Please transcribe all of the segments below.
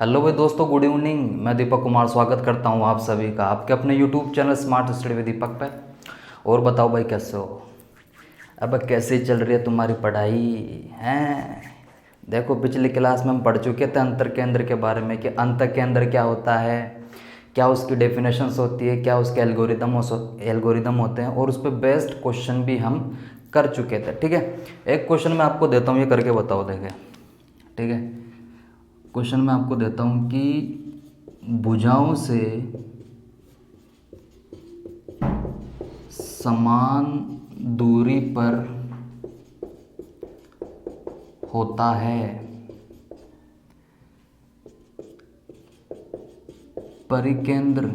Hello भाई दोस्तों, good evening. मैं दीपक कुमार स्वागत करता हूं आप सभी का आपके अपने YouTube channel Smart Study with Deepak पे। और बताओ भाई, कैसे हो? अब कैसे चल रही है तुम्हारी पढ़ाई हैं? देखो, पिछली क्लास में हम पढ़ चुके थे अंतर केंद्र के बारे में कि अंतर केंद्र क्या होता है, क्या उसकी डेफिनेशंस होती है, क्या उसके एल्गोरिदम होते हैं, और उस पर बेस्ड क्वेश्चन भी हम कर चुके थे। ठीक है, एक क्वेश्चन मैं आपको देता हूँ, ये करके बताओ। देखे, ठीक है, क्वेश्चन मैं आपको देता हूँ कि भुजाओं से समान दूरी पर होता है परिकेंद्र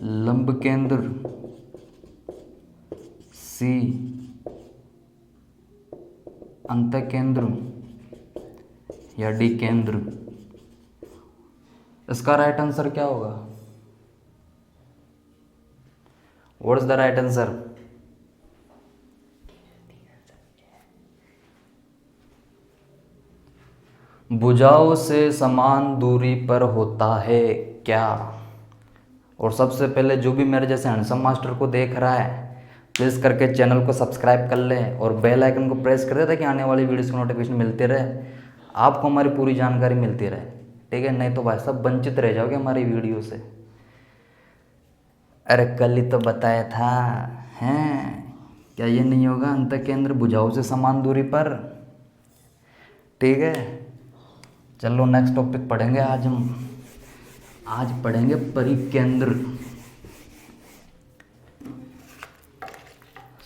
लंब केंद्र सी अंतकेंद्र या डी केंद्र। इसका राइट आंसर क्या होगा? What is the right answer? भुजाओं से समान दूरी पर होता है क्या? और सबसे पहले जो भी मेरे जैसे हैंडसम मास्टर को देख रहा है, प्लीज़ करके चैनल को सब्सक्राइब कर लें और बेल आइकन को प्रेस कर दे ताकि आने वाली वीडियोस की नोटिफिकेशन मिलती रहे, आपको हमारी पूरी जानकारी मिलती रहे। ठीक है, नहीं तो भाई साहब वंचित रह जाओगे हमारी वीडियो से। अरे कल ही तो बताया था, हैं? क्या ये नहीं होगा? अंतकेंद्र भुजाओं से समान दूरी पर। ठीक है, चलो नेक्स्ट टॉपिक पढ़ेंगे। आज पढ़ेंगे परिकेंद्र।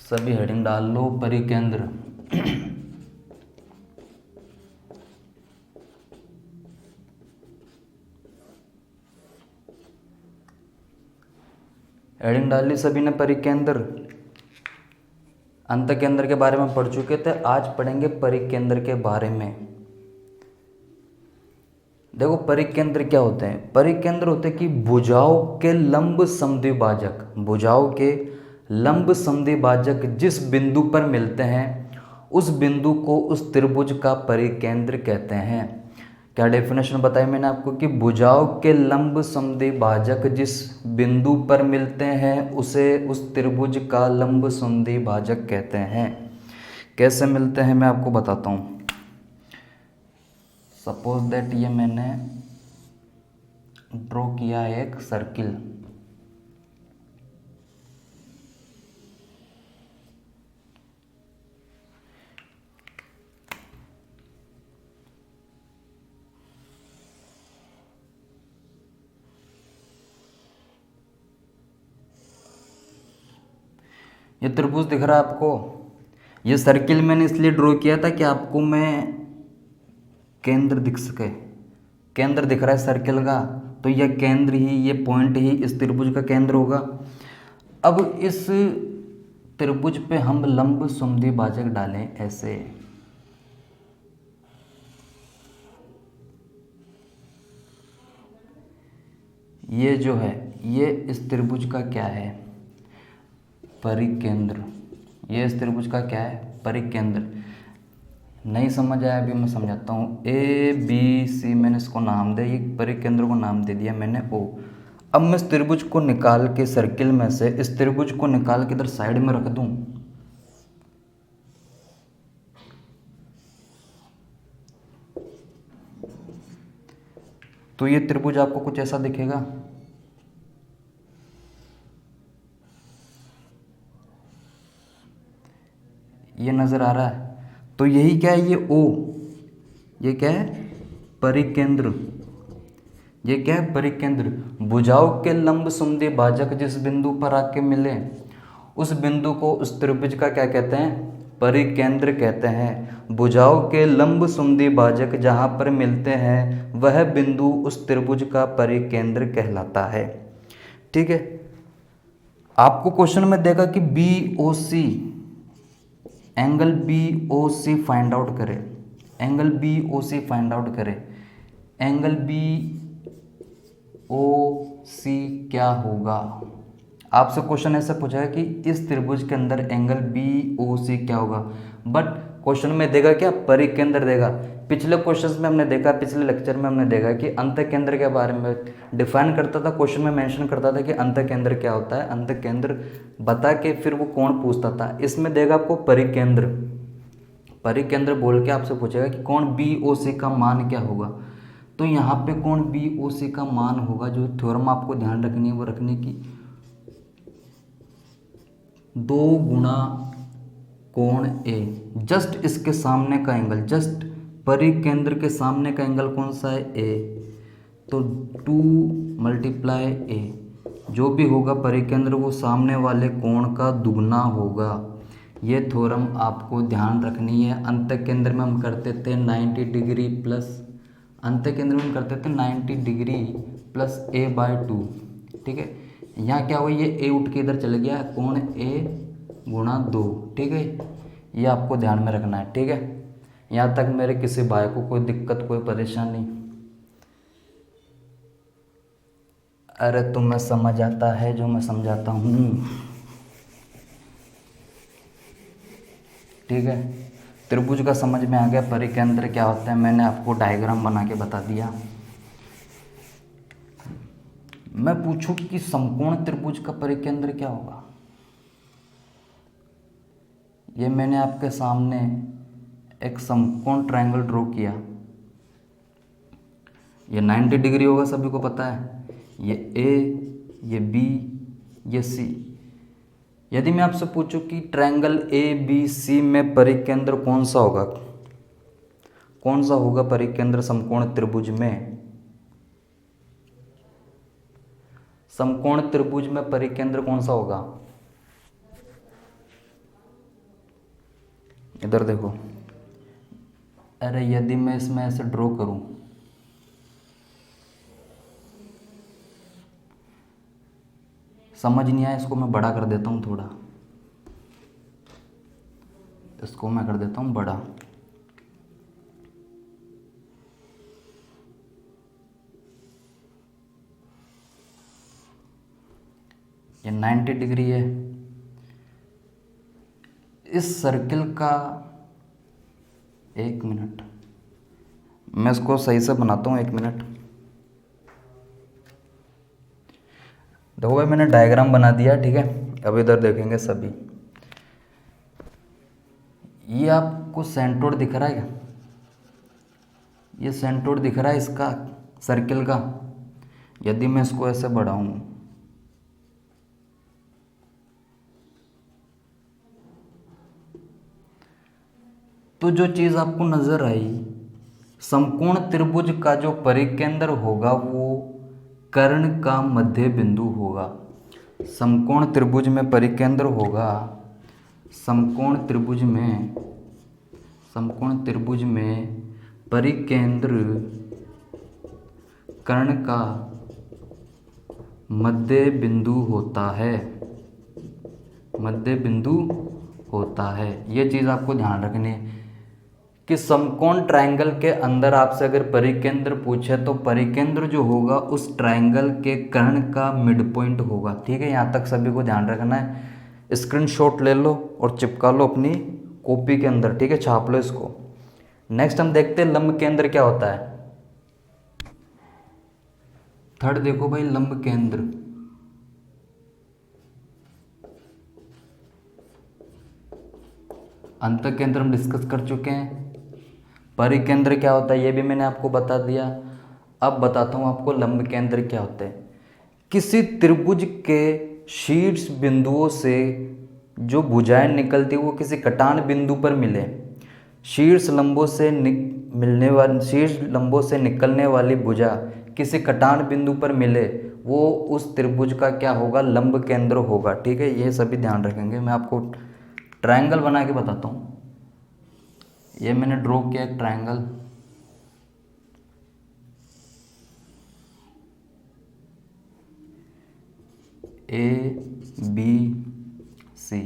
सभी हेडिंग डाल लो, परिकेंद्र। हेडिंग डाल ली सभी ने, परिकेंद्र। अंतकेंद्र के बारे में पढ़ चुके थे, आज पढ़ेंगे परिकेंद्र के बारे में। देखो, परिकेंद्र क्या होते हैं? परिकेंद्र होते हैं कि भुजाओं के लंब समद्विभाजक, भुजाओं के लंब समद्विभाजक जिस बिंदु पर मिलते हैं उस बिंदु को उस त्रिभुज का परिकेंद्र कहते हैं। क्या डेफिनेशन बताई मैंने आपको कि भुजाओं के लंब समद्विभाजक जिस बिंदु पर मिलते हैं उसे उस त्रिभुज का लंब समद्विभाजक कहते हैं। कैसे मिलते हैं मैं आपको बताता हूँ। सपोज दैट ये मैंने ड्रॉ किया एक सर्किल, ये त्रिभुज दिख रहा है आपको? ये सर्किल मैंने इसलिए ड्रॉ किया था कि आपको मैं केंद्र दिख सके। केंद्र दिख रहा है सर्किल का, तो यह केंद्र ही, ये पॉइंट ही इस त्रिभुज का केंद्र होगा। अब इस त्रिभुज पे हम लंब समद्विभाजक डालें ऐसे। ये जो है, ये इस त्रिभुज का क्या है? परिकेंद्र। ये इस त्रिभुज का क्या है? परिकेंद्र। नहीं समझ आया? अभी मैं समझाता हूँ। ए बी सी मैंने इसको नाम दिया, ये परिकेंद्र को नाम दे दिया मैंने ओ। अब मैं इस त्रिभुज को निकाल के, सर्किल में से इस त्रिभुज को निकाल के इधर साइड में रख दूं, तो ये त्रिभुज आपको कुछ ऐसा दिखेगा। ये नज़र आ रहा है? तो यही क्या है? ये ओ, ये क्या है? परिकेंद्र। ये क्या है? परिकेंद्र। भुजाओं के लंब समद्विभाजक जिस बिंदु पर आके मिले उस बिंदु को उस त्रिभुज का क्या कहते हैं? परिकेंद्र कहते हैं। भुजाओं के लंब समद्विभाजक जहाँ पर मिलते हैं वह बिंदु उस त्रिभुज का परिकेंद्र कहलाता है। ठीक है, आपको क्वेश्चन में देगा कि बी ओ सी, एंगल बी ओ सी फाइंड आउट करें। एंगल बी ओ सी फाइंड आउट करें। एंगल बी ओ सी क्या होगा? आपसे क्वेश्चन ऐसे पूछा है कि इस त्रिभुज के अंदर एंगल बी ओ सी क्या होगा, बट क्वेश्चन में देगा क्या, परिकेंद्र देगा। पिछले क्वेश्चंस में हमने देखा, पिछले लेक्चर में हमने देखा कि अंतकेंद्र के बारे में डिफाइन करता था, क्वेश्चन में मेंशन करता था कि अंतकेंद्र क्या होता है, अंतकेंद्र बता के फिर वो कौन पूछता था। इसमें देगा आपको परिकेंद्र, परिकेंद्र बोल के आपसे पूछेगा कि कौन बी ओ सी का मान क्या होगा। तो यहाँ पे कौन बी ओ सी का मान होगा, जो थ्योरम आपको ध्यान रखनी है वो रखने की, 2 गुना कोण ए, जस्ट इसके सामने का एंगल, जस्ट परिकेंद्र के सामने का एंगल कौन सा है, ए, तो 2 मल्टीप्लाई ए, जो भी होगा परिकेंद्र वो सामने वाले कोण का दुगना होगा। ये थ्योरम आपको ध्यान रखनी है। अंतकेंद्र में हम करते थे 90 डिग्री प्लस, अंतकेंद्र में हम करते थे 90 डिग्री प्लस a/2, ठीक है। यहाँ क्या हुआ, ये ए उठ के इधर चले गया, कोण ए गुणा 2, ठीक है। ये आपको ध्यान में रखना है, ठीक है। यहाँ तक मेरे किसी भाई को कोई दिक्कत, कोई परेशानी? अरे तुम्हें समझ आता है जो मैं समझाता हूँ, ठीक है। त्रिभुज का समझ में आ गया, परिकेंद्र क्या होता है मैंने आपको डायग्राम बना के बता दिया। मैं पूछूं कि समकोण त्रिभुज का परिकेंद्र क्या होगा, ये मैंने आपके सामने एक समकोण ट्रायंगल ड्रॉ किया, ये 90 डिग्री होगा, सभी को पता है, ये ए, ये बी, ये सी। यदि मैं आपसे पूछूं कि ट्रायंगल ए बी सी में परिकेंद्र कौन सा होगा, कौन सा होगा परिकेंद्र समकोण त्रिभुज में, समकोण त्रिभुज में परिकेंद्र कौन सा होगा, इधर देखो। अरे यदि मैं इसमें ऐसे ड्रॉ करूं, समझ नहीं आया, इसको मैं बड़ा कर देता हूं थोड़ा, इसको मैं कर देता हूं बड़ा। ये 90 डिग्री है। इस सर्किल का, एक मिनट मैं इसको सही से बनाता हूँ, 1 मिनट। देखो भाई मैंने डायग्राम बना दिया, ठीक है। अब इधर देखेंगे सभी, ये आपको सेंट्रोइड दिख रहा है क्या, ये सेंट्रोइड दिख रहा है इसका सर्किल का। यदि मैं इसको ऐसे बढ़ाऊं, तो जो चीज़ आपको नज़र आई, समकोण त्रिभुज का जो परिकेंद्र होगा वो कर्ण का मध्य बिंदु होगा। समकोण त्रिभुज में परिकेंद्र होगा, समकोण त्रिभुज में परिकेंद्र कर्ण का मध्य बिंदु होता है, मध्य बिंदु होता है। ये चीज़ आपको ध्यान रखनी है कि समकोण ट्रायंगल के अंदर आपसे अगर परिकेंद्र पूछे तो परिकेंद्र जो होगा उस ट्रायंगल के कर्ण का मिड पॉइंट होगा, ठीक है। यहाँ तक सभी को ध्यान रखना है। स्क्रीनशॉट ले लो और चिपका लो अपनी कॉपी के अंदर, ठीक है, छाप लो इसको। नेक्स्ट हम देखते हैं लंब केंद्र क्या होता है। थर्ड देखो भाई, लंब केंद्र। अंतकेंद्र हम डिस्कस कर चुके हैं। परिकेंद्र क्या होता है ये भी मैंने आपको बता दिया। अब बताता हूँ आपको लंब केंद्र क्या होते हैं। किसी त्रिभुज के शीर्ष बिंदुओं से जो भुजाएं निकलती वो किसी कटान बिंदु पर मिले, शीर्ष लंबों से निकलने वाली भुजा किसी कटान बिंदु पर मिले, वो उस त्रिभुज का क्या होगा, लंब केंद्र होगा, ठीक है। ये सभी ध्यान रखेंगे। मैं आपको ट्रायंगल बना के बताता हूँ। ये मैंने ड्रॉ किया एक ट्रायंगल, ए बी सी।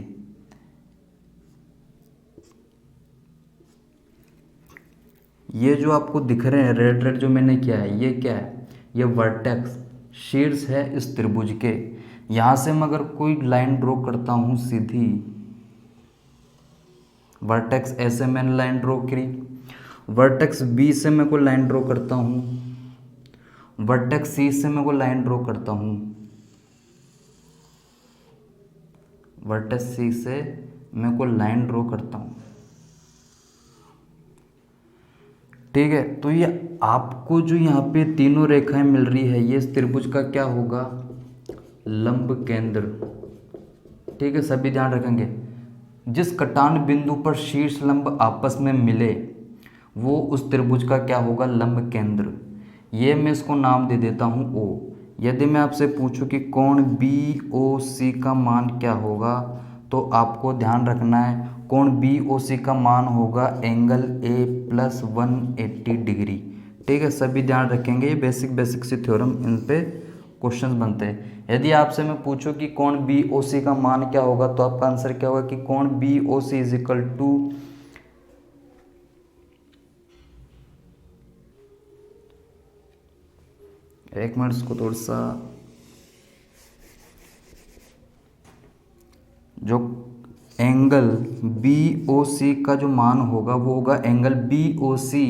ये जो आपको दिख रहे हैं रेड रेड जो मैंने किया है, ये क्या है, ये वर्टेक्स शीर्ष है इस त्रिभुज के। यहाँ से मैं अगर कोई लाइन ड्रॉ करता हूँ सीधी, वर्टेक्स ए से मैंने लाइन ड्रॉ करी, वर्टेक्स बी से मैं कोई लाइन ड्रॉ करता हूँ, वर्टेक्स सी से मैं कोई लाइन ड्रॉ करता हूँ, वर्टेक्स सी से मैं कोई लाइन ड्रॉ करता हूँ। ठीक है, तो ये आपको जो यहाँ पे तीनों रेखाएं मिल रही है, ये इस त्रिभुज का क्या होगा, लंब केंद्र। ठीक है, सभी ध्यान रखेंगे। जिस कटान बिंदु पर शीर्ष लंब आपस में मिले वो उस त्रिभुज का क्या होगा, लंब केंद्र। ये मैं इसको नाम दे देता हूँ ओ। यदि मैं आपसे पूछूं कि कोण बी ओ सी का मान क्या होगा, तो आपको ध्यान रखना है कोण बी ओ सी का मान होगा एंगल ए प्लस 180 डिग्री। ठीक है, सभी ध्यान रखेंगे, ये बेसिक बेसिक सी थ्योरम, इन पे क्वेश्चन बनते हैं। यदि आपसे मैं पूछूं कि कोण बी ओ सी का मान क्या होगा, तो आपका आंसर क्या होगा कि कोण B O C is equal to, एक मिनट इसको थोड़ा सा, जो एंगल बी ओ सी का जो मान होगा वो होगा angle B O C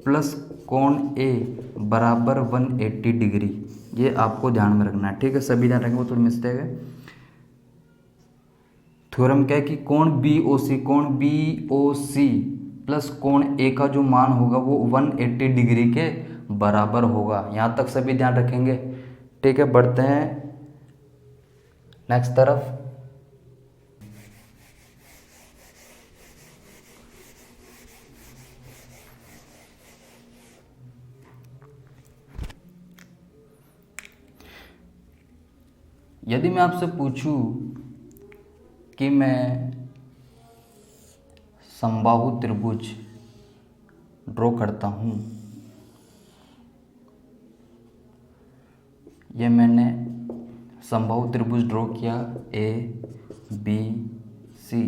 plus कोण ए बराबर 180 डिग्री। ये आपको ध्यान में रखना है। ठीक है, सभी ध्यान रखेंगे, वो थोड़ी मिस्टेक है। थ्योरम क्या है कि कोण बी ओ सी प्लस कोण ए का जो मान होगा वो 180 डिग्री के बराबर होगा। यहाँ तक सभी ध्यान रखेंगे। ठीक है, बढ़ते हैं नेक्स्ट तरफ। यदि मैं आपसे पूछूं कि मैं समबाहु त्रिभुज ड्रॉ करता हूँ, ये मैंने समबाहु त्रिभुज ड्रॉ किया ए बी सी,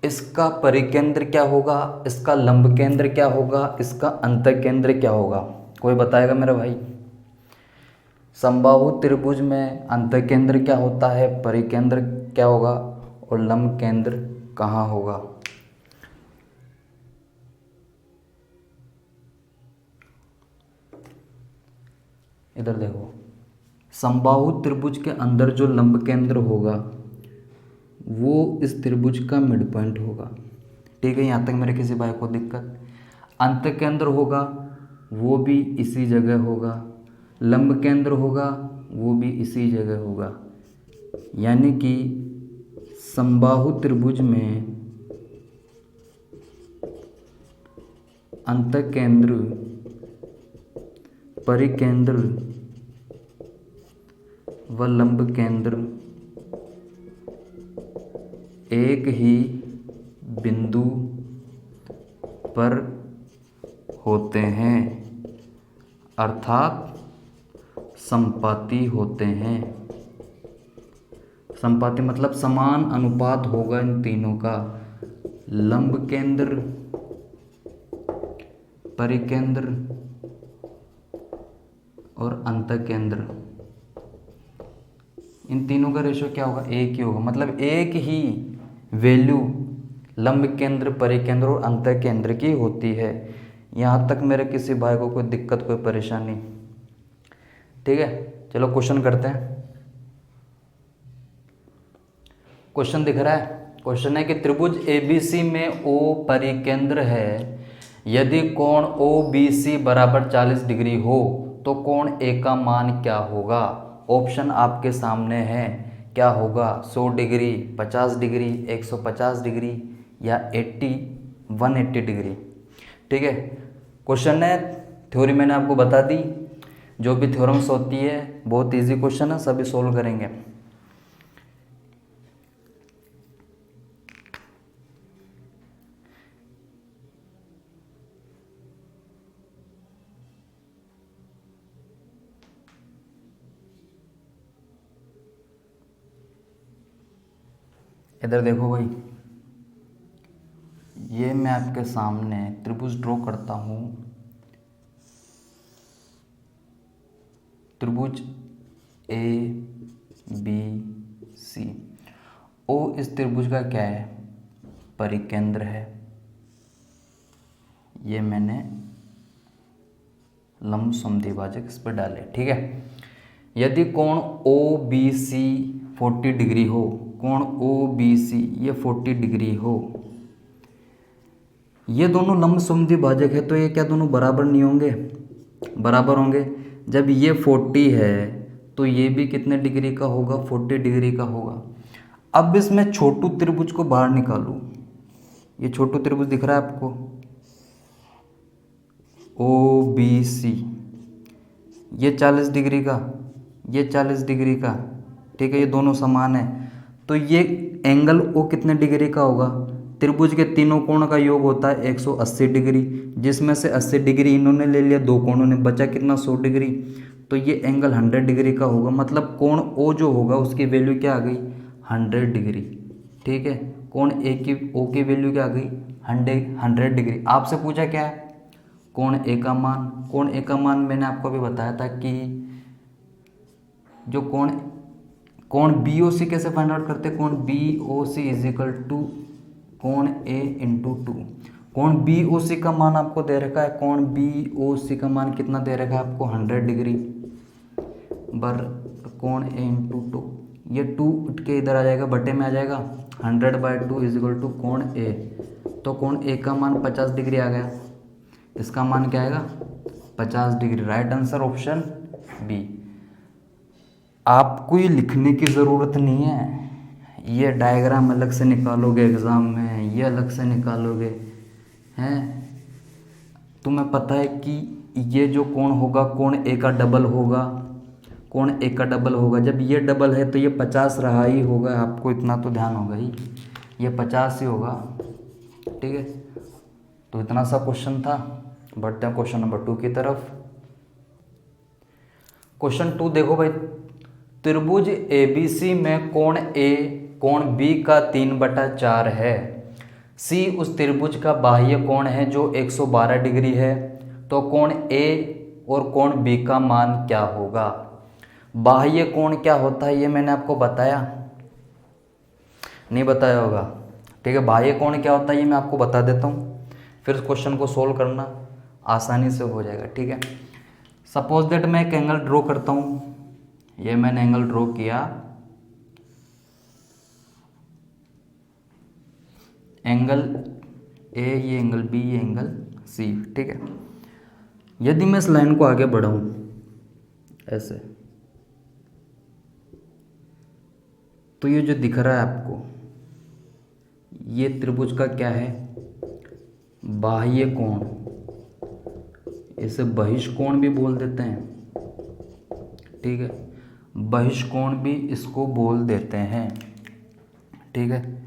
इसका परिकेंद्र क्या होगा, इसका लंब केंद्र क्या होगा, इसका अंतकेंद्र क्या होगा, कोई बताएगा मेरा भाई। समबाहु त्रिभुज में अंतकेंद्र क्या होता है, परिकेंद्र क्या होगा, और लंब केंद्र कहाँ होगा। इधर देखो, समबाहु त्रिभुज के अंदर जो लंब केंद्र होगा वो इस त्रिभुज का मिड पॉइंट होगा। ठीक है, यहाँ तक मेरे किसी भाई को दिक्कत। अंतकेंद्र होगा वो भी इसी जगह होगा, लंब केंद्र होगा वो भी इसी जगह होगा। यानी कि समबाहु त्रिभुज में अंतकेंद्र, परिकेंद्र व लंब केंद्र एक ही बिंदु पर होते हैं, अर्थात संपाती होते हैं। संपाती मतलब समान अनुपात होगा इन तीनों का, लंब केंद्र, परिकेंद्र और अंतकेंद्र, इन तीनों का रेशियो क्या होगा, एक ही होगा। मतलब एक ही वैल्यू लंब केंद्र, परिकेंद्र और अंतकेंद्र की होती है। यहाँ तक मेरे किसी भाई को कोई दिक्कत, कोई परेशानी। ठीक है, चलो क्वेश्चन करते हैं। क्वेश्चन दिख रहा है, क्वेश्चन है कि त्रिभुज ABC में O परिकेंद्र है, यदि कोण OBC बराबर 40 डिग्री हो तो कोण A का मान क्या होगा। ऑप्शन आपके सामने है, क्या होगा, 100 डिग्री, 50 डिग्री, 150 डिग्री या 180 डिग्री। ठीक है, क्वेश्चन है, थ्योरी मैंने आपको बता दी, जो भी थ्योरम्स होती है बहुत इजी क्वेश्चन है, सभी सोल्व करेंगे। इधर देखो भाई, ये मैं आपके सामने त्रिभुज ड्रॉ करता हूँ, त्रिभुज ABC। O इस त्रिभुज का क्या है, परिकेंद्र है। ये मैंने लंब समद्विभाजक इस पर डाले, ठीक है। यदि कोण ओ बी सी 40 डिग्री हो, कोण ओ बी सी ये 40 डिग्री हो, ये दोनों लंब समद्विभाजक है, तो ये क्या दोनों बराबर नहीं होंगे? बराबर होंगे। जब ये 40 है तो ये भी कितने डिग्री का होगा? 40 डिग्री का होगा। अब इसमें छोटू त्रिभुज को बाहर निकालूं। ये छोटू त्रिभुज दिख रहा है आपको, ओ बी सी, ये 40 डिग्री का, ये 40 डिग्री का, ठीक है, ये दोनों समान है। तो ये एंगल ओ कितने डिग्री का होगा? त्रिभुज के तीनों कोण का योग होता है 180 डिग्री, जिसमें से 80 डिग्री इन्होंने ले लिया, दो कोणों ने, बचा कितना? 100 डिग्री। तो ये एंगल 100 डिग्री का होगा, मतलब कोण ओ जो होगा उसकी वैल्यू क्या आ गई? 100 डिग्री, ठीक है। कोण ए की ओ की वैल्यू क्या आ गई? 100 डिग्री। आपसे पूछा क्या है? कोण ए का मान। कोण ए का मान मैंने आपको अभी बताया था कि जो कोण बी ओ सी कैसे फाइंड आउट करते हैं? कोण B O C is equal to कोण ए इंटू 2। कोण बी ओ सी का मान आपको दे रखा है, कोण बी ओ सी का मान कितना दे रखा है आपको? 100 डिग्री बर कोण ए इंटू 2। ये 2 उठ के इधर आ जाएगा, बटे में आ जाएगा, 100/2 इज इक्वल टू कोण ए। तो कोण ए का मान 50 डिग्री आ गया, इसका मान क्या आएगा? 50 degree. Right answer option B. आपको ये लिखने की ज़रूरत नहीं है, ये डायग्राम अलग से निकालोगे एग्ज़ाम में, ये अलग से निकालोगे, हैं। तुम्हें पता है कि ये जो कोण होगा, कोण ए का डबल होगा, कोण ए का डबल होगा। जब ये डबल है तो ये 50 रहा ही होगा, आपको इतना तो ध्यान होगा ही, ये 50 ही होगा, ठीक है। तो इतना सा क्वेश्चन था। बढ़ते हैं क्वेश्चन नंबर 2 की तरफ। क्वेश्चन 2 देखो भाई, त्रिभुज ABC में कोण A कोण B का 3/4 है। C उस त्रिभुज का बाह्य कोण है जो 112 डिग्री है। तो कोण A और कोण B का मान क्या होगा? बाह्य कोण क्या होता है ये मैंने आपको बताया, नहीं बताया होगा, ठीक है। बाह्य कोण क्या होता है ये मैं आपको बता देता हूँ, फिर क्वेश्चन को सोल्व करना आसानी से हो जाएगा, ठीक है। सपोज दैट मैं एक एंगल ड्रॉ करता हूँ, ये मैंने एंगल ड्रॉ किया, एंगल ए, ये एंगल बी, ये एंगल सी, ठीक है। यदि मैं इस लाइन को आगे बढ़ाऊं ऐसे, तो ये जो दिख रहा है आपको, ये त्रिभुज का क्या है? बाह्य कोण, इसे बहिष्कोण भी बोल देते हैं, ठीक है। बहिष्कोण भी इसको बोल देते हैं, ठीक है।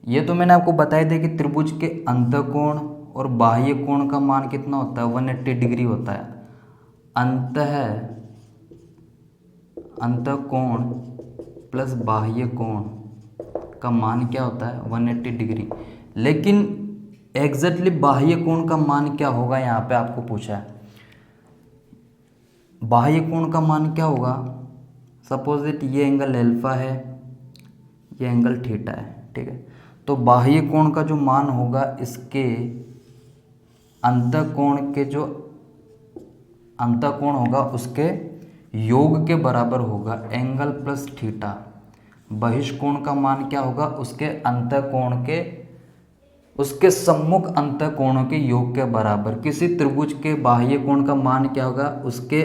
ये तो मैंने आपको बताया था कि त्रिभुज के अंतःकोण और बाह्य कोण का मान कितना होता है? 180 डिग्री होता है। अंतःकोण प्लस बाह्य कोण का मान क्या होता है? 180 डिग्री। लेकिन एग्जैक्टली बाह्य कोण का मान क्या होगा यहाँ पे आपको पूछा है। बाह्य कोण का मान क्या होगा? सपोज दैट ये एंगल अल्फा है, ये एंगल थीटा है, ठीक है। तो बाह्य कोण का जो मान होगा इसके अंतःकोण के जो अंतःकोण होगा उसके योग के बराबर होगा, एंगल प्लस थीटा। बहिष्कोण का मान क्या होगा? उसके अंतःकोण के, उसके सम्मुख अंतःकोणों के योग के बराबर। किसी त्रिभुज के बाह्य कोण का मान क्या होगा? उसके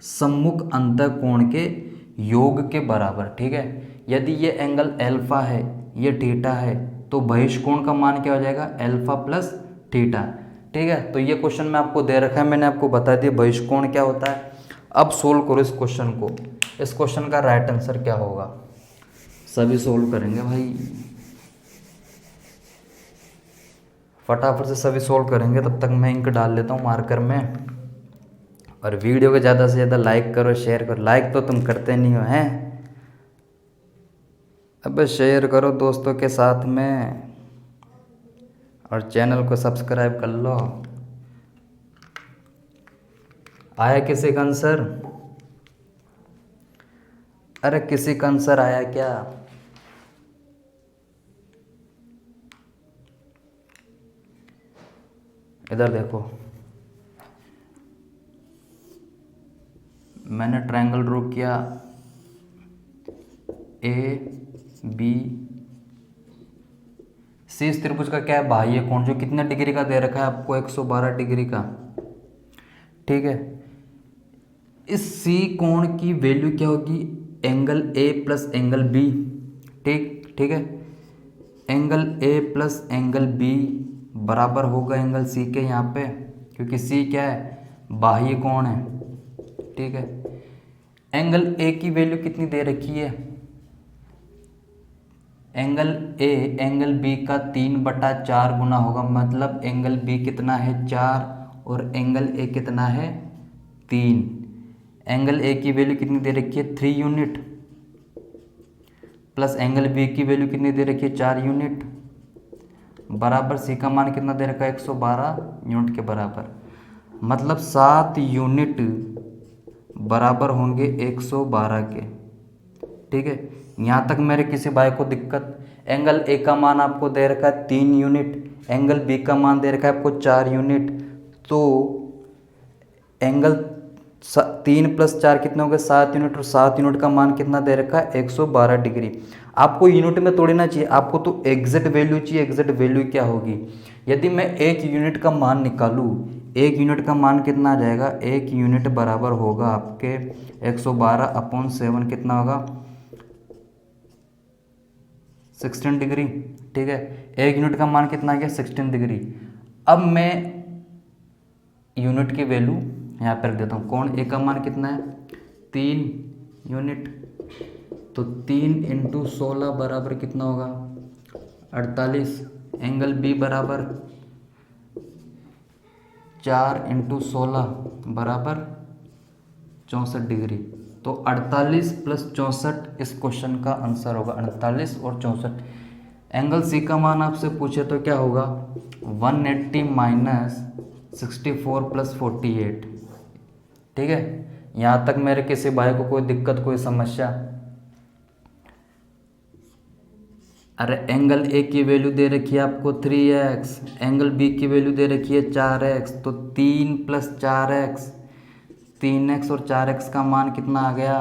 सम्मुख अंतःकोण के योग के बराबर, ठीक है। यदि ये एंगल अल्फा है, ये थीटा है, तो बहिष्कोण का मान क्या हो जाएगा? अल्फा प्लस थीटा, ठीक है। तो ये क्वेश्चन में आपको दे रखा है, मैंने आपको बता दिया बहिष्कोण क्या होता है। अब सोल्व करो इस क्वेश्चन को। इस क्वेश्चन का राइट आंसर क्या होगा? सभी सोल्व करेंगे भाई, फटाफट से सभी सोल्व करेंगे। तब तक मैं इंक डाल लेता हूँ मार्कर में। और वीडियो को ज़्यादा से ज़्यादा लाइक करो, शेयर करो। लाइक तो तुम करते नहीं हो, हैं? अब शेयर करो दोस्तों के साथ में, और चैनल को सब्सक्राइब कर लो। आया किसी का आंसर? अरे किसी का आंसर आया क्या? इधर देखो, मैंने ट्रायंगल ड्रॉ किया ए बी सी। इस त्रिभुज का क्या है, बाह्य कोण जो कितने डिग्री का दे रखा है आपको, 112 डिग्री का। ठीक है, इस सी कोण की वैल्यू क्या होगी, angle A plus angle B. ठीक है, angle A plus angle B बराबर होगा एंगल सी के यहाँ पे, क्योंकि सी क्या है, बाह्य कोण है। ठीक है, एंगल ए की वैल्यू कितनी दे रखी है, एंगल ए एंगल बी का 3/4 गुना होगा, मतलब एंगल बी कितना है 4 और एंगल ए कितना है 3। एंगल ए की वैल्यू कितनी दे रखी है 3 यूनिट, प्लस एंगल बी की वैल्यू कितनी दे रखी है 4 यूनिट, बराबर सी का मान कितना दे रखा है 112 यूनिट के बराबर, मतलब 7 यूनिट बराबर होंगे 112 के। ठीक है, यहाँ तक मेरे किसी भाई को दिक्कत। एंगल ए का मान आपको दे रखा है 3 यूनिट, एंगल बी का मान दे रखा है आपको 4 यूनिट, तो एंगल 3 + 4 कितने हो गए 7 यूनिट, और 7 यूनिट का मान कितना दे रखा है 112 डिग्री। आपको यूनिट में तोड़ी ना चाहिए, आपको तो एग्जैक्ट वैल्यू चाहिए। एग्जैक्ट वैल्यू क्या होगी, यदि मैं 1 यूनिट का मान निकालूँ, 1 यूनिट का मान कितना आ जाएगा, 1 यूनिट बराबर होगा आपके 112/7 कितना होगा 16 डिग्री। ठीक है, 1 यूनिट का मान कितना आ गया 16 डिग्री। अब मैं यूनिट की वैल्यू यहाँ पर रख देता हूँ। कोण ए का मान कितना है 3 यूनिट, तो 3 × 16 बराबर कितना होगा 48। एंगल बी बराबर 4 × 16 बराबर 64 डिग्री, तो 48 + 64 इस क्वेश्चन का आंसर होगा, 48 और 64। एंगल सी का मान आपसे पूछे तो क्या होगा 180 - 64 + 48। ठीक है, यहाँ तक मेरे किसी भाई को कोई दिक्कत कोई समस्या। अरे एंगल ए की वैल्यू दे रखी है आपको 3x, एंगल बी की वैल्यू दे रखी है 4x, तो 3 + 4x, 3x और 4x का मान कितना आ गया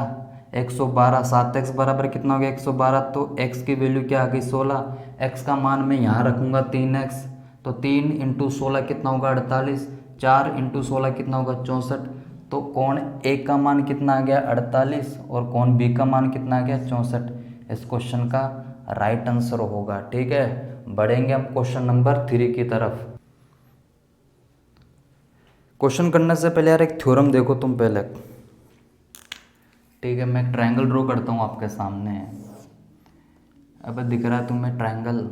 112। 7x बराबर कितना हो गया 112, तो x की वैल्यू क्या आ गई 16। x का मान मैं यहाँ रखूँगा 3x, तो 3 × 16 कितना होगा 48, 4 × 16 कितना होगा 64। तो कोण ए का मान कितना आ गया 48 और कोण बी का मान कितना आ गया 64। इस क्वेश्चन का राइट आंसर होगा। ठीक है, बढ़ेंगे हम क्वेश्चन नंबर 3 की तरफ। क्वेश्चन करने से पहले यार एक थ्योरम देखो तुम पहले। ठीक है, मैं एक ट्रायंगल ड्रॉ करता हूँ आपके सामने। अब दिख रहा है तुम्हें ट्रायंगल,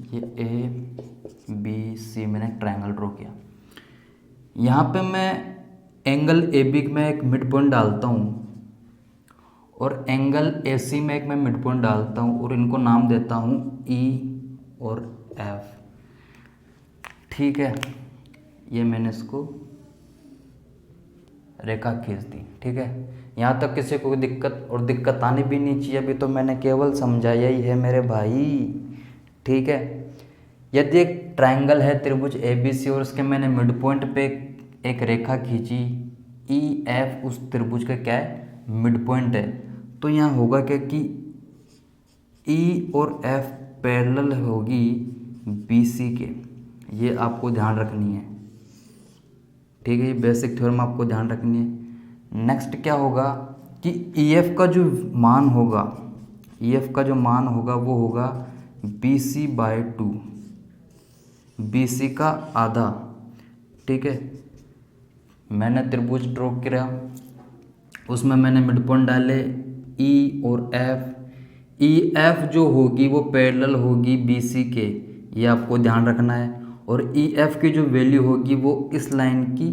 ये ए बी सी मैंने ट्रायंगल ड्रॉ किया। यहाँ पे मैं एंगल ए बी में एक मिड पॉइंट डालता हूँ और एंगल ए सी में एक मैं मिड पॉइंट डालता हूँ और इनको नाम देता हूँ ई और एफ। ठीक है, ये मैंने इसको रेखा खींच दी। ठीक है, यहाँ तक किसी को दिक्कत और दिक्कत आनी भी नहीं चाहिए, अभी तो मैंने केवल समझाया ही है मेरे भाई। ठीक है, यदि एक ट्रायंगल है त्रिभुज ए बी सी और उसके मैंने मिड पॉइंट पे एक रेखा खींची ई एफ, उस त्रिभुज का क्या है मिड पॉइंट है, तो यहाँ होगा क्या कि ई और एफ पैरेलल होगी बी सी के। ये आपको ध्यान रखनी है। ठीक है, ये बेसिक थ्योरम आपको ध्यान रखनी है। नेक्स्ट क्या होगा कि ई एफ का जो मान होगा, ई एफ का जो मान होगा वो होगा B C by 2, B C का आधा। ठीक है, मैंने त्रिभुज ड्रॉ किया, उसमें मैंने मिड पॉइंट डाले ई और एफ। ई एफ जो होगी वो पैरेलल होगी बी सी के, ये आपको ध्यान रखना है। और ई एफ की जो वैल्यू होगी वो इस लाइन की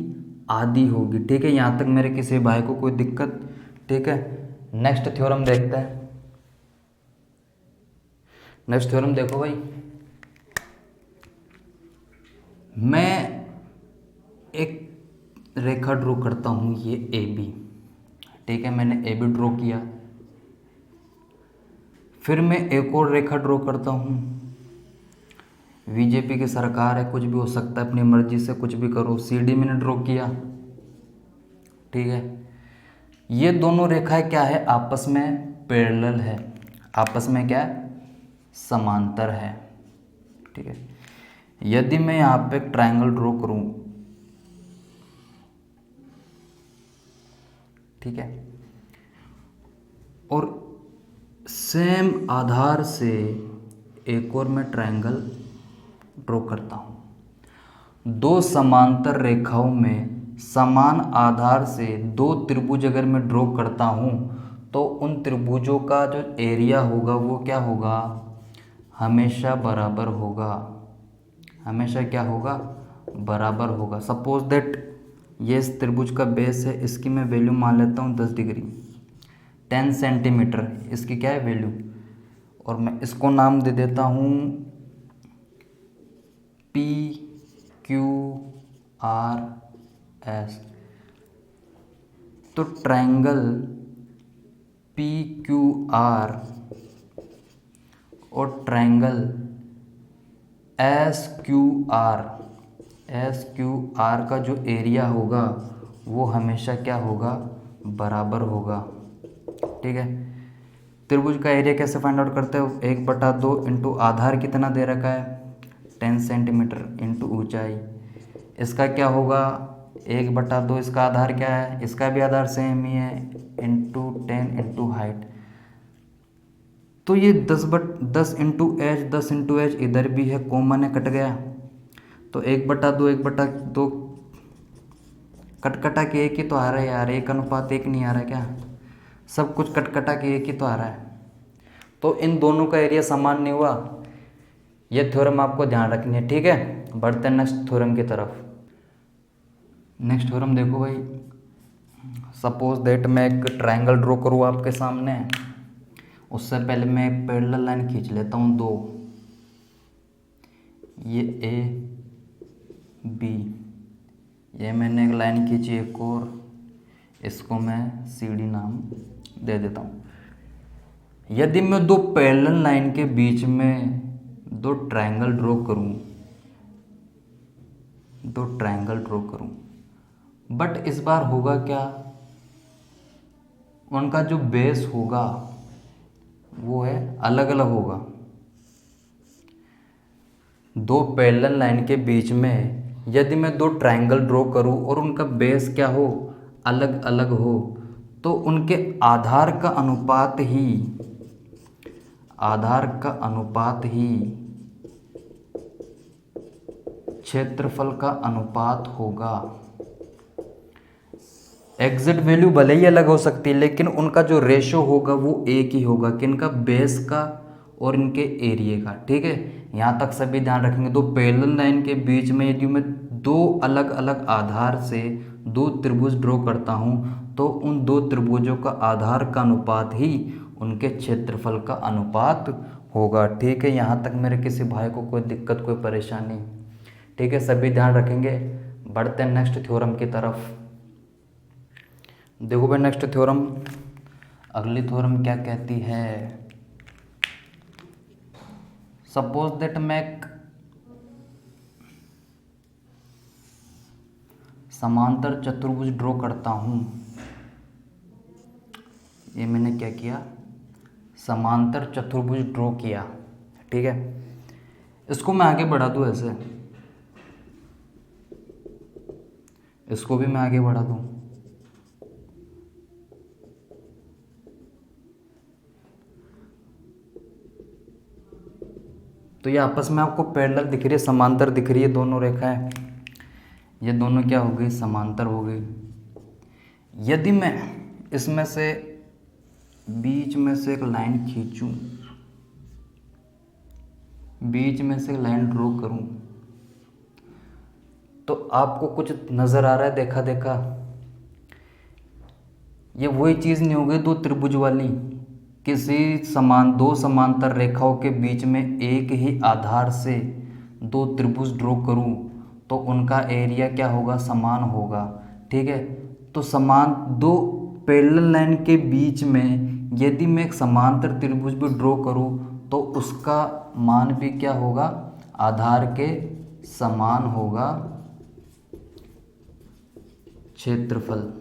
आधी होगी। ठीक है, यहाँ तक मेरे किसी भाई को कोई दिक्कत। ठीक है, नेक्स्ट थ्योरम देखते हैं। नेक्स्ट थ्योरम देखो भाई, मैं एक रेखा ड्रॉ करता हूँ, ये ए बी। ठीक है, मैंने ए बी ड्रॉ किया। फिर मैं एक और रेखा ड्रॉ करता हूँ। बीजेपी की सरकार है, कुछ भी हो सकता है, अपनी मर्जी से कुछ भी करो। सीडी मैंने ड्रॉ किया, ठीक है। ये दोनों रेखाएं क्या है, आपस में पैरेलल है, आपस में क्या है, समांतर है, ठीक है। यदि मैं यहाँ पे एक ट्रायंगल ड्रॉ करूँ, ठीक है, और सेम आधार से एक और मैं ट्रायंगल ड्रॉ करता हूँ। दो समांतर रेखाओं में समान आधार से दो त्रिभुज अगर मैं ड्रॉ करता हूँ तो उन त्रिभुजों का जो एरिया होगा वो क्या होगा, हमेशा बराबर होगा, हमेशा क्या होगा, बराबर होगा। सपोज दैट ये इस त्रिभुज का बेस है, इसकी मैं वैल्यू मान लेता हूँ 10 डिग्री, 10 सेंटीमीटर इसकी क्या है वैल्यू, और मैं इसको नाम दे देता हूँ PQRS। तो ट्रायंगल PQR और ट्रायंगल SQR का जो एरिया होगा वो हमेशा क्या होगा, बराबर होगा, ठीक है। त्रिभुज का एरिया कैसे फाइंड आउट करते हो, 1/2 इंटू आधार कितना दे रखा है 10 सेंटीमीटर इंटू ऊंचाई, इसका क्या होगा 1/2, इसका आधार क्या है, इसका भी आधार सेम ही है, इंटू 10 इंटू हाइट। तो ये 10 इंटू एच इधर भी है, कॉमन है, कट गया। तो 1/2 कटकटा के एक ही तो आ रहा है यार, 1:1 नहीं आ रहा क्या, सब कुछ कटकटा के एक ही तो आ रहा है। तो इन दोनों का एरिया समान नहीं हुआ, ये थ्योरम आपको ध्यान रखनी है, ठीक है। बढ़ते हैं नेक्स्ट थ्योरम की तरफ। नेक्स्ट थ्योरम देखो भाई, सपोज दैट मैं एक ट्रायंगल ड्रॉ करूँ आपके सामने, उससे पहले मैं एक पैरेलल लाइन खींच लेता हूँ दो, ये AB, ये मैंने एक लाइन खींची एक और, इसको मैं CD नाम दे देता हूँ। यदि मैं दो पैरेलल लाइन के बीच में दो ट्रायंगल ड्रॉ करूँ, बट इस बार होगा क्या, उनका जो बेस होगा वो है अलग अलग होगा। दो पैरेलल लाइन के बीच में यदि मैं दो ट्रायंगल ड्रॉ करूं और उनका बेस क्या हो, अलग अलग हो, तो उनके आधार का अनुपात ही क्षेत्रफल का अनुपात होगा। एग्जैक्ट वैल्यू भले ही अलग हो सकती है, लेकिन उनका जो रेशो होगा वो एक ही होगा, किनका, बेस का और इनके एरिया का, ठीक है। यहाँ तक सभी ध्यान रखेंगे। दो पैरेलल लाइन के बीच में यदि मैं दो अलग अलग आधार से दो त्रिभुज ड्रॉ करता हूँ तो उन दो त्रिभुजों का आधार का अनुपात ही उनके क्षेत्रफल का अनुपात होगा, ठीक है। यहाँ तक मेरे किसी भाई को कोई दिक्कत, कोई परेशानी, ठीक है, सभी ध्यान रखेंगे। बढ़ते हैं नेक्स्ट थ्योरम की तरफ। देखो भाई नेक्स्ट थ्योरम, अगली थ्योरम क्या कहती है, सपोज दैट मैं एक समांतर चतुर्भुज ड्रॉ करता हूँ। ये मैंने क्या किया, समांतर चतुर्भुज ड्रॉ किया, ठीक है। इसको मैं आगे बढ़ा दूँ ऐसे, इसको भी मैं आगे बढ़ा दूँ, तो ये आपस में आपको पैरेलल दिख रही है, समांतर दिख रही है दोनों रेखाएं, ये दोनों क्या हो गई, समांतर हो गई। यदि मैं इसमें से बीच में से एक लाइन खींचूं, बीच में से एक लाइन ड्रॉ करूं, तो आपको कुछ नज़र आ रहा है, देखा देखा, ये वही चीज़ नहीं होगी दो त्रिभुज वाली, किसी दो समांतर रेखाओं के बीच में एक ही आधार से दो त्रिभुज ड्रॉ करूं तो उनका एरिया क्या होगा, समान होगा, ठीक है। तो समान दो पैरेलल लाइन के बीच में यदि मैं एक समांतर त्रिभुज भी ड्रॉ करूँ तो उसका मान भी क्या होगा, आधार के समान होगा क्षेत्रफल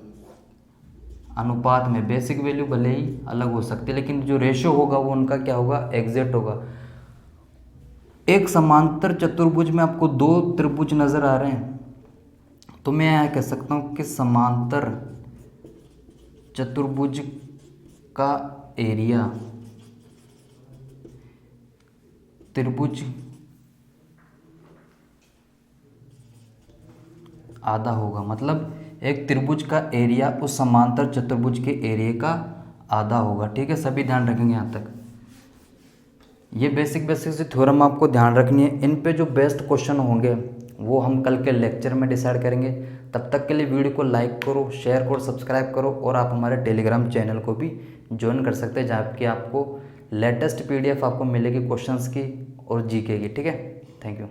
अनुपात में। बेसिक वैल्यू भले ही अलग हो सकती है लेकिन जो रेशियो होगा वो उनका क्या होगा, एग्जैक्ट होगा। एक समांतर चतुर्भुज में आपको दो त्रिभुज नजर आ रहे हैं तो मैं यह कह सकता हूँ कि समांतर चतुर्भुज का एरिया त्रिभुज आधा होगा। मतलब एक त्रिभुज का एरिया उस समांतर चतुर्भुज के एरिया का आधा होगा। ठीक है, सभी ध्यान रखेंगे यहाँ तक। ये बेसिक सी थ्योरम आपको ध्यान रखनी है। इन पे जो बेस्ट क्वेश्चन होंगे वो हम कल के लेक्चर में डिसाइड करेंगे। तब तक के लिए वीडियो को लाइक करो, शेयर करो, सब्सक्राइब करो और आप हमारे टेलीग्राम चैनल को भी ज्वाइन कर सकते हैं जहाँ कि आपको लेटेस्ट PDF आपको मिलेगी क्वेश्चंस की और जीके की। ठीक है, थैंक यू।